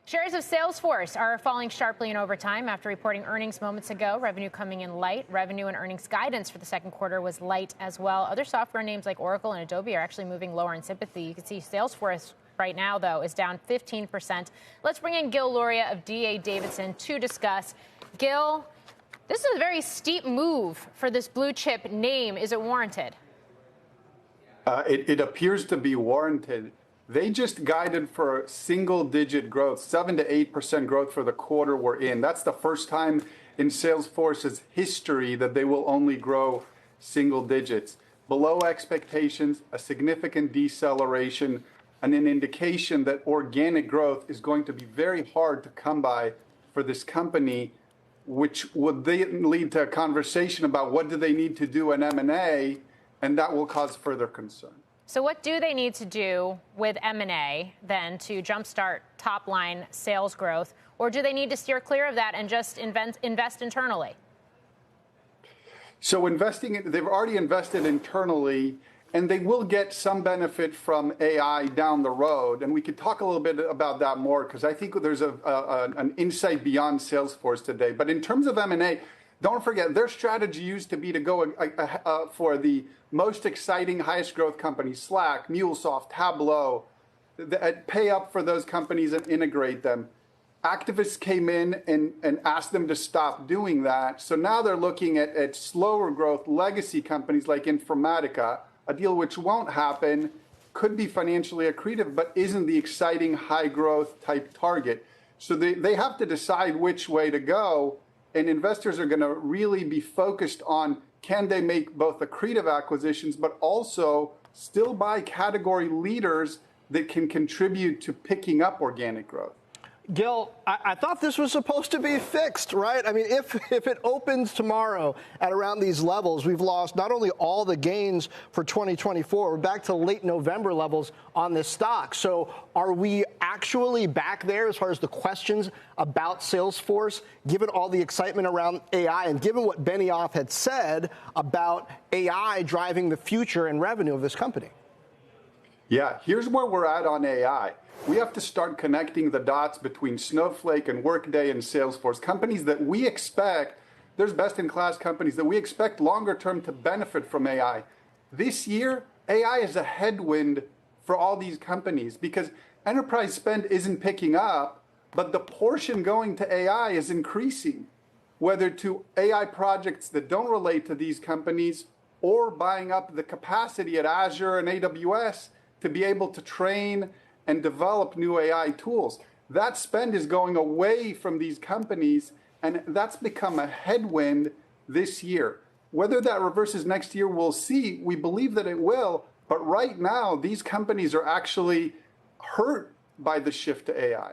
Shares of Salesforce are falling sharply in overtime after reporting earnings moments ago. Revenue coming in light. Revenue and earnings guidance for the second quarter was light as well. Other software names like Oracle and Adobe are actually moving lower in sympathy. You can see Salesforce right now, though, is down 15%. Let's bring in Gil Luria of D.A. Davidson to discuss. Gil, this is a very steep move for this blue chip name. Is it warranted? It appears to be warranted. They just guided for single-digit growth, 7 to 8% growth for the quarter we're in. That's the first time in Salesforce's history that they will only grow single digits. Below expectations, a significant deceleration, and an indication that organic growth is going to be very hard to come by for this company, which would then lead to a conversation about what do they need to do in M&A, and that will cause further concern. So what do they need to do with M&A then to jumpstart top-line sales growth? Or do they need to steer clear of that and just invest internally? So they've already invested internally, and they will get some benefit from AI down the road. And we could talk a little bit about that more, because I think there's an insight beyond Salesforce today. But in terms of M&A, don't forget, their strategy used to be to go for the most exciting, highest growth companies, Slack, MuleSoft, Tableau, pay up for those companies and integrate them. Activists came in and asked them to stop doing that. So now they're looking at slower growth legacy companies like Informatica, a deal which won't happen, could be financially accretive, but isn't the exciting high growth type target. So they have to decide which way to go. And investors are going to really be focused on, can they make both accretive acquisitions, but also still buy category leaders that can contribute to picking up organic growth? Gil, I thought this was supposed to be fixed, right? I mean, if it opens tomorrow at around these levels, we've lost not only all the gains for 2024, we're back to late November levels on this stock. So are we actually back there as far as the questions about Salesforce, given all the excitement around AI and given what Benioff had said about AI driving the future and revenue of this company? Yeah, here's where we're at on AI. We have to start connecting the dots between Snowflake and Workday and Salesforce, companies that we expect, there's best-in-class companies that we expect longer term to benefit from AI. This year, AI is a headwind for all these companies because enterprise spend isn't picking up, but the portion going to AI is increasing, whether to AI projects that don't relate to these companies or buying up the capacity at Azure and AWS to be able to train and develop new AI tools. That spend is going away from these companies, and that's become a headwind this year. Whether that reverses next year, we'll see. We believe that it will, but right now, these companies are actually hurt by the shift to AI.